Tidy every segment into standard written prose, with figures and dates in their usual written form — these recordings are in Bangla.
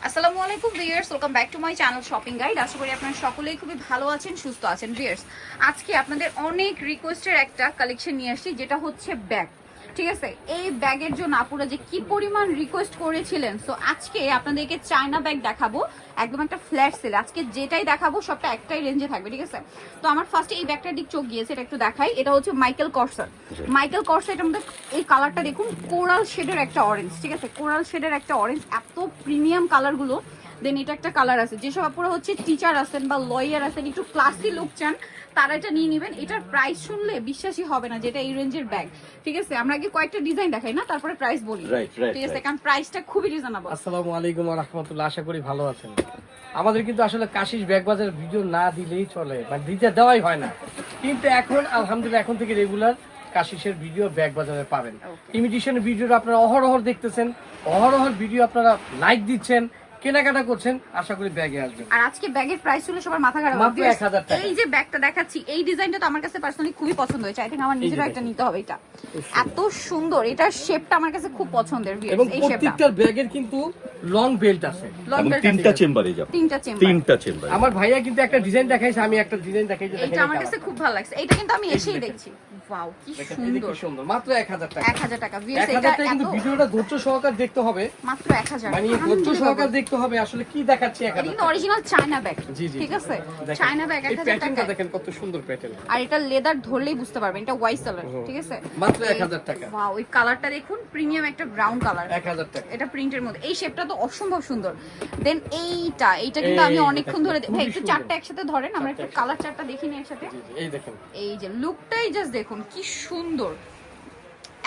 আসসালামু আলাইকুম viewers, welcome back to my channel shopping guide. আশা করি আপনারা সকলেই খুবই ভালো আছেন, সুস্থ আছেন। ভিউয়ার্স, আজকে আপনাদের অনেক রিকোয়েস্টের একটা কালেকশন নিয়ে আসছি, যেটা হচ্ছে ব্যাগ। ঠিক আছে, এই ব্যাগের জন্য আপুরা যে কি পরিমাণ রিকোয়েস্ট করেছিলেন, সো আজকে আপনাদেরকে চায়না ব্যাগ দেখাবো একদম একটা ফ্ল্যাট সেল। আজকে যেটাই দেখাবো সবটা একটাই রেঞ্জে থাকবে। ঠিক আছে, তো আমার ফার্স্টে এই ব্যাগটার দিক চোখ গিয়েছে, এটা একটু দেখাই। এটা হচ্ছে মাইকেল কর্সার। মাইকেল কর্সার, এটার মধ্যে এই কালারটা দেখুন, কোরাল শেডের একটা অরেঞ্জ। ঠিক আছে, কোরাল শেডের একটা অরেঞ্জ, এত প্রিমিয়াম কালারগুলো। দেন এটা একটা কালার আছে, যেসব আপুরা হচ্ছে টিচার আছেন বা লয়ার আছেন, একটু ক্লাসি লুক চান, তারা এটা নিয়ে নেবেন। এটার প্রাইস শুনলে বিশ্বাসই হবে না যেটা এই রেঞ্জের ব্যাগ। ঠিক আছে, আমরা আগে কয়েকটা ডিজাইন দেখাই না, তারপরে প্রাইস বলি। ঠিক আছে, কারণ প্রাইসটা খুবই রিজনেবল। আসসালামু আলাইকুম ওয়া রাহমাতুল্লাহ, আশা করি ভালো আছেন। আমাদের কিন্তু আসলে কাশিস ব্যাগ বাজারের ভিডিও না দিলেই চলে, মানে দিতে দেওয়াই হয় না, কিন্তু এখন আলহামদুলিল্লাহ এখন থেকে রেগুলার কাশিসের ভিডিও ব্যাগ বাজারে পাবেন। ইমিটেশনের ভিডিওটা আপনারা অহরহ দেখতেছেন, অহরহ ভিডিও আপনারা লাইক দিচ্ছেন, কেনাকাটা করছেন, আশা করি ব্যাগে আসবেন। আর আজকে ব্যাগের প্রাইস হলো সবার মাথা খারাপ। মাত্র 1000 টাকা। এই যে ব্যাগটা দেখাচ্ছি, এই ডিজাইনটা তো আমার কাছে পার্সোনালি খুবই পছন্দ হয়েছে। আই থিংক আমার নিজেরও একটা নিতে হবে। এটা এত সুন্দর, এটার শেপটা আমার কাছে খুব পছন্দের। এবং এই শেপটা, প্রত্যেকটা ব্যাগের কিন্তু লং বেল্ট আছে, লং বেল্ট, তিনটা চেম্বারে যাবে, তিনটা চেম্বার। আমার ভাইয়া কিন্তু একটা ডিজাইন দেখাইছে, আমি একটা ডিজাইন দেখাইছি। এটা আমার কাছে খুব ভালো লাগছে। এটা কিন্তু আমি এসেই দেখছি, ওয়াও কি সুন্দর। সুন্দর, মাত্র 1000 টাকা। 1000 টাকা। ভিউয়ার্স, 1000 এটা টাকা, কিন্তু এত ভিডিওটা ধৈর্য সহকারে দেখতে হবে, মাত্র 1000। মানে ধৈর্য সহকারে দেখতে হবে আসলে কি দেখাচ্ছি। এটা কিন্তু অরিজিনাল চায়না ব্যাগ। ঠিক আছে, চায়না ব্যাগ 1000 টাকা। দেখেন কত সুন্দর প্যাটার্ন, আর এটা লেদার ধরলেই বুঝতে পারবেন এটা হোয়াইট কালার। ঠিক আছে, মাত্র 1000 টাকা। ওয়াও, ওই কালারটা দেখুন, প্রিমিয়াম একটা ব্রাউন কালার, 1000 টাকা। এটা প্রিন্টের মধ্যে। এই শেপটা তো অসম্ভব সুন্দর। দেন এইটা কিন্তু আমি অনেকক্ষণ ধরে ভাই, একটু চারটা একসাথে ধরেন, আমরা একটু কালার চারটা দেখি নি একসাথে। এই দেখেন, এই যে লুকটাই জাস্ট দেখুন কি সুন্দর,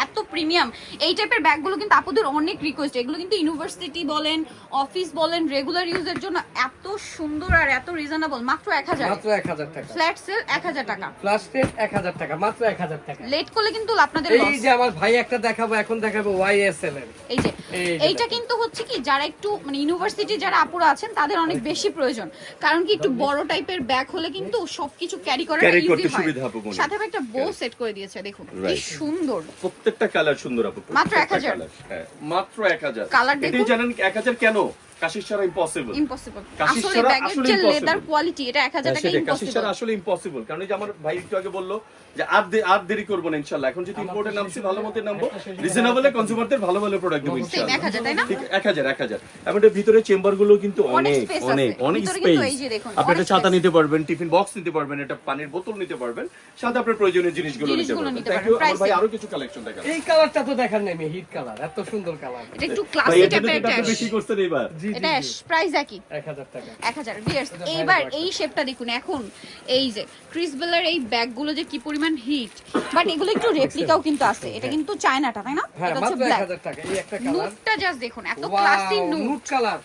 এত প্রিমিয়াম। এই টাইপের ব্যাগগুলো কিন্তু আপুদের অনেক রিকোয়েস্ট। এগুলো কিন্তু ইউনিভার্সিটি বলেন, অফিস বলেন, রেগুলার ইউজের জন্য এত সুন্দর আর এত রিজনেবল। মাত্র 1000, মাত্র 1000 টাকা। ফ্ল্যাট সেল 1000 টাকা, ফ্ল্যাশ রেট 1000 টাকা, মাত্র 1000 টাকা। লেট করলে কিন্তু আপনাদের এই লস। যে আমার ভাই একটা দেখাবো, এখন দেখাবো YSL এর। এই যে এই যে এইটা কিন্তু হচ্ছে কি, যারা একটু মানে ইউনিভার্সিটি যারা আপুরা আছেন তাদের অনেক বেশি প্রয়োজন। কারণ কি, একটু বড় টাইপের ব্যাগ হলে কিন্তু সবকিছু ক্যারি করা Carry ইজি করতে হয়। সুবিধা হবে মনে। সাথে একটা বো সেট করে দিয়েছে, দেখুন কি Right. সুন্দর। প্রত্যেকটা কালার সুন্দর আপু, মাত্র প্রত্যেকটা 1000 colour, হ্যাঁ, মাত্র 1000। কালার এটাই দেখুন। জানেন 1000 কেন? কাশিস ছাড়া ইম্পসিবল। ইম্পসিবল। কাশিস আসলে ছাড়া ব্যাগের আসলে যে impossible। লেদার কোয়ালিটি, এটা 1000 টাকা সেটাই, কাশিস ইম্পসিবল। ছাড়া আসলে ইম্পসিবল। কারণ এই যে আমার ভাই একটু আগে বললো যে আর দেরি করবো না ইনশাআল্লাহ। এখন যদি ইম্পোর্টে নামছি, ভালো মতো নামবো, রিজনেবলে কনজিউমারদের ভালো ভালো প্রোডাক্ট দেবো সেম ইনশাআল্লাহ। 1000, তাই না? ঠিক 1000। এবং এর ভিতরে চেম্বার গুলো কিন্তু অনেক space অনেক আছে। অনেক ভিতরে কিন্তু স্পেস। এই যে দেখুন, আপনি অনেক একটা ছাতা space। নিতে পারবেন, টিফিন বক্স নিতে পারবেন, এটা পানির বোতল নিতে পারবেন, সাথে আপনার প্রয়োজনীয় জিনিসগুলো নিতে জিনিসগুলো পারবেন। নিতে থ্যাংক পারবেন। ইউ। আমার ভাই Price আরো কিছু কালেকশন দেখান। এই কালারটা তো দেখার নেই, হিট কালার, এত সুন্দর কালার। এটা একটু ভাই ক্লাসিক এর জন্য টাইপের কিন্তু একটা আপনি বেশি করছেন এবার। জি এটা প্রাইস একই 1000 টাকা। 1000। ভিউয়ার্স, এইবার এই শেপটা দেখুন। এখন এই যে ক্রিসবেলার এই ব্যাগগুলো যে কি পরিমাণ হিট, বাট এগুলো একটু রেপ্লিকাও কিন্তু আছে। এটা কিন্তু চায়নাটা, তাই না? হ্যাঁ, এটা হচ্ছে মাত্র ব্ল্যাক। 1000 টাকা। এই একটা কালার, নুটটা জাস্ট দেখুন, এত classy wow, nude. Nude colour.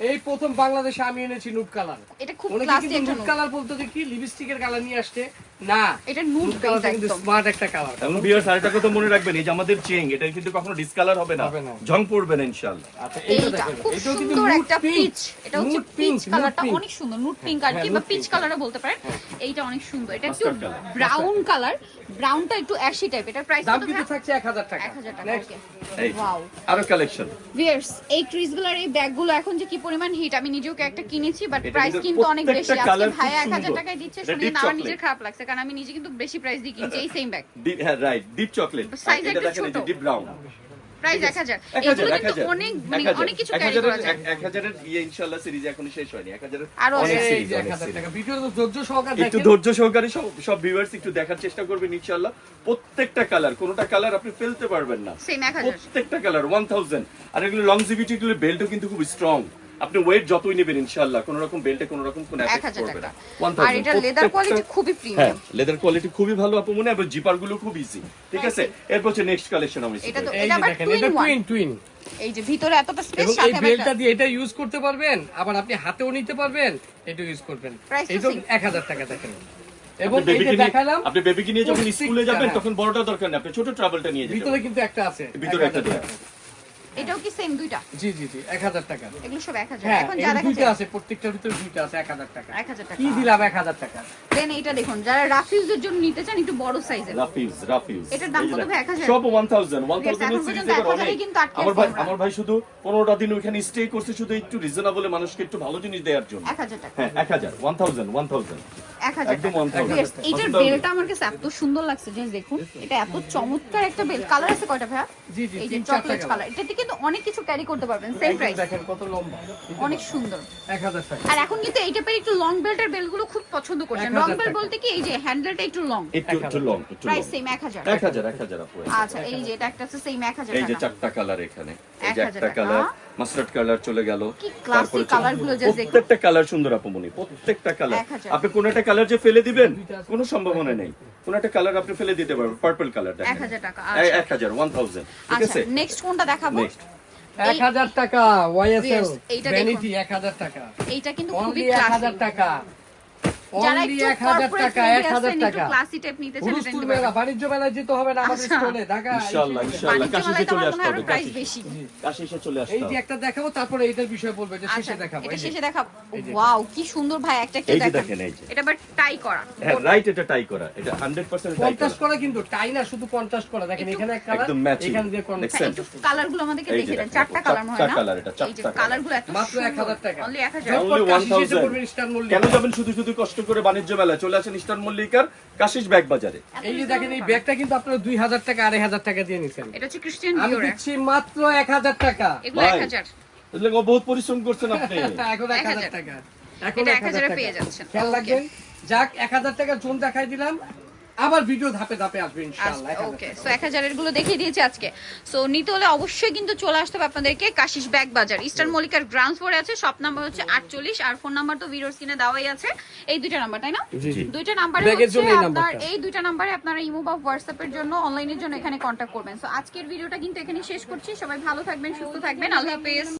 এই প্রথম বাংলাদেশে আমি এনেছি নুট কালার। এটা খুব অনেকে ক্লাসি কিন্তু একটা নুট নুট। কালার বলতো যে কি লিপস্টিকের কালার নিয়ে আসছে, না, এটা নুট নুট কালারটা কিন্তু একদম। স্মার্ট একটা কালার। এবং ভিউয়ার্স আরেকটা কথা মনে রাখবেন, এই যে আমাদের চেইন, এটা কিন্তু কখনো ডিসকালার হবে না, হবে না। জং পড়বে না ইনশাআল্লাহ। আচ্ছা, এইটা এইটা দেখেন, খুব এটাও কিন্তু সুন্দর নুট একটা পিঙ্ক। পিচ। এটা হচ্ছে নুট পিচ পিঙ্ক, কালারটা নুট পিঙ্ক। অনেক সুন্দর, নুট পিঙ্ক আর কি, হ্যাঁ, বা নুট পিচ পিঙ্ক। কালারও বলতে পারেন। এইটা অনেক সুন্দর। এটা একটু Mustard color। ব্রাউন কালার, ব্রাউনটা একটু অ্যাশি টাইপ। এটার প্রাইস দাম কত? কিন্তু থাকছে 1000 টাকা। 1000 টাকা। Next। ওকে, এই ওয়াও। আরো কালেকশন। ভিউয়ার্স, এই ক্রিসগুলার এই ব্যাগগুলো এখন যে কি পরিমাণ হিট, আমি নিজেও একটা কিনেছি, বাট এটা প্রাইস কিন্তু কিন্তু অনেক বেশি। প্রত্যেকটা আজকে colour ভাই খুব 1000 সুন্দর। টাকায় দিচ্ছে, এটা শুনে deep কিন্তু আমার chocolate। নিজের খারাপ লাগছে, কারণ আমি নিজে কিন্তু বেশি প্রাইস দিয়ে কিনছি এই সেম ব্যাগ। হ্যাঁ রাইট, ডিপ চকলেট। Size এটা একটু দেখেন, এই যে ছোট। Deep brown. প্রাইস 1000। এগুলো কিন্তু অনেক মানে অনেক কিছু ক্যারি করা যায়। 1000 এর ইয়ে ইনশাআল্লাহ সিরিজ এখনো শেষ হয়নি। 1000 এর আরো অনেক আছে। এই সিরিজ, যে অনেক 1000 সিরিজ। টাকা। ভিডিওটা তো ধৈর্য সহকারে একটু দেখেন। ধৈর্য সহকারে সব ভিউয়ার্স একটু দেখার চেষ্টা করবেন ইনশাআল্লাহ। প্রত্যেকটা কালার, কোনটা কালার আপনি ফেলতে পারবেন না। সেম 1000। প্রত্যেকটা কালার 1000। আর এগুলো লংজিভিটি গুলো বেল্টও কিন্তু খুব স্ট্রং। আপনি ওয়েট যতই নেবেন ইনশাআল্লাহ কোনো রকম বেল্টে কোনো রকম কোনো এফেক্ট 1000 করবে টাকা। না। আর এটা লেদার কোয়ালিটি খুবই হ্যাঁ, প্রিমিয়াম। লেদার কোয়ালিটি খুবই ভালো আপু মনে, এবং জিপার গুলো খুব ইজি। ঠিক আছে, এরপর হচ্ছে নেক্সট কালেকশন আমি এটা তো এই এটা যে আবার দেখেন, টুইন এটা ওয়ান। টুইন। এই যে ভিতরে এতটা স্পেস, এবং এই সাথে আবার বেলটা দিয়ে এটা ইউজ করতে পারবেন, আবার আপনি হাতেও নিতে পারবেন, এটা ইউজ করবেন। Price তো এটা same। 1000 টাকা দেখেন। এবং আপনি এই যে বেবিকে নিয়ে- দেখালাম, আপনি বেবিকে নিয়ে যখন প্রত্যেকটা, স্কুলে যাবেন হ্যাঁ। তখন বড়টা দরকার নেই, আপনি ছোট ট্রাভেলটা নিয়ে যেতে ভিতরে পারেন। কিন্তু একটা আছে, ভিতরে একটা 1000 দেয়া। টাকা। এটাও কি সেম দুইটা? জি জি জি 1000 টাকা। এগুলো সব 1000। হ্যাঁ এখন এই যারা দুইটা আছে, প্রত্যেকটার ভিতরে দুইটা আছে 1000 টাকা। 1000 টাকা। কি দিলাম 1000 টাকা। দেন এটা দেখুন, যারা রাফিউজের জন্য নিতে চান একটু বড় সাইজের, রাফিউজ এটার দাম কত ভাই? 1000। সব 1000 Yes, এখন এর পর্যন্ত সিরিজে 1000 অনেক। এই কিন্তু আটকে আমার আছি ভাই আমরা। আমার ভাই শুধু 15টা দিন ওখানে স্টে করছে শুধু একটু রিজনেবলে মানুষকে একটু ভালো জিনিস দেওয়ার জন্য। 1000 টাকা। হ্যাঁ 1000 1000 1000 একদম টাকা। 1000 Yes, এটার বেলটা আমার কাছে এত সুন্দর লাগছে, জাস্ট দেখুন, এটা এত চমৎকার একটা বেল। কালার আছে কয়টা ভাইয়া? জি জি এই যে 3-4 চকলেট টাকা। কালার, এটাতে কিন্তু অনেক কিছু ক্যারি করতে পারবেন, সেম একদম প্রাইস, দেখেন কত লম্বা। অনেক সুন্দর। 1000 টাকা। আর এখন কিন্তু এই টাইপের একটু লং বেল্টের বেলগুলো খুব পছন্দ করছেন। 1000 লং বেল্ট টাকা। বলতে কি এই যে হ্যান্ডেলটা একটু লং, একটু লং একটু প্রাইস লং সেম 1000। 1000 আপু। আচ্ছা, এই যে এটা একটা আছে সেম 1000 এই যে টাকা। চারটা কালার এখানে, এই যে 1000 একটা টাকা। কালার মাস্টার্ড কালার চলে গেল। কি classy কালারগুলো just দেখুন। প্রত্যেকটা কালার সুন্দর আপুমনি, প্রত্যেকটা কালার। 1000 আপনি কোন একটা কালার যে ফেলে দিবেন কোনো সম্ভাবনা নেই, কোন একটা কালার আপনি ফেলে দিতে পারবেন। পার্পল কালার দেখেন 1000 টাকা। 1000 ঠিক আচ্ছা, আছে। নেক্সট কোনটা দেখাবো? নেক্সট 1000 টাকা YSL Yes, এইটা দেখুন। ভ্যানিটি 1000 টাকা। এইটা কিন্তু খুবই অনলি ক্লাসি। 1000 টাকা। যারা অনলি একটু 1000 কর্পোরেট টাকা, ফ্রেন্ডলি 1000 আছেন, একটু টাকা। ক্লাসি টাইপ নিতে চান, এটা হুলস্থুল নিতে মেলা, পারবেন। বাণিজ্য মেলায় যেতে হবে না আমাদের আচ্ছা। স্টলে ঢাকা। ইনশাআল্লাহ ইনশাআল্লাহ বাণিজ্য কাশিসে মেলায় তো চলে আমার মনে আসতে হয় হবে। প্রাইস বেশি। কাশিসে চলে আসতে এই যে হবে। একটা দেখাবো, তারপরে এটার বিষয়ে বলবো, এটা আচ্ছা, শেষে দেখাবো। এটা এই যে। শেষে দেখাবো। এই যে। ওয়াও, কি সুন্দর ভাই, একটা এই যে দেখেন। দেখেন, এই যে। এটা বাট টাই করা। হ্যাঁ রাইট, এটা টাই করা, এটা 100% টাই 50 করা। করা কিন্তু টাই না, শুধু 50 করা। দেখেন একটু- এখানে এক কালার, একদম matching। এখানে দিয়ে কোন আচ্ছা, একটু কালারগুলো আমাদেরকে এই যে দেখিয়ে দেন। দেখেন, চারটা কালার মনে হয় না? কালার, এটা এই যে চারটা কালার। কালারগুলো এত মাত্র সুন্দর। 1000 টাকা। Only 1000। Only কাশিসে 1000 পড়বেন স্টার মল্লিকা। কেন যাবেন শুধু শুধু কষ্ট করে বাণিজ্য মেলায়? চলে আসেন ইস্টার্ন মল্লিকার কাশিস ব্যাগ বাজারে। এই যে দেখেন এই ব্যাগটা কিন্তু আপনারা 2000 টাকা 2500 টাকা দিয়ে নিছেন। এটা হচ্ছে ক্রিশ্চিয়ান আমি ডিওর। দিচ্ছি মাত্র 1000 টাকা। এগুলো ভাই, 1000। এগুলো বহুত পরিশ্রম করছেন আপনি। এখন 1000 টাকা। এখন এটা 1000 1000 এ টাকা। পেয়ে যাচ্ছেন। খেয়াল Okay. রাখবেন, যাক 1000 টাকা জোন দেখাই দিলাম, আবার ভিডিও ধাপে ধাপে আসবে ইনশাআল্লাহ। 1000 ওকে, টাকা। সো 1000 এর গুলো দেখিয়ে দিয়েছি আজকে। সো নিতে হলে অবশ্যই কিন্তু চলে আসতে হবে আপনাদেরকে কাশিস ব্যাগ বাজার, ইস্টার্ন মল্লিকার গ্রাউন্ড ফ্লোরে আছে। শপ নাম্বার হচ্ছে 48, আর ফোন নাম্বার তো ভিডিওর স্ক্রিনে দেওয়াই আছে। এই দুইটা নাম্বার, তাই না? জি জি। দুইটা নাম্বারে ব্যাগের হচ্ছে জন্য এই আপনার, নাম্বারটা। এই দুইটা নাম্বারে আপনারা ইমো বা হোয়াটসঅ্যাপের জন্য, অনলাইনের জন্য এখানে কন্ট্যাক্ট করবেন। সো আজকের ভিডিওটা কিন্তু এখানে শেষ করছি। সবাই ভালো থাকবেন, সুস্থ থাকবেন, আল্লাহ হাফেজ।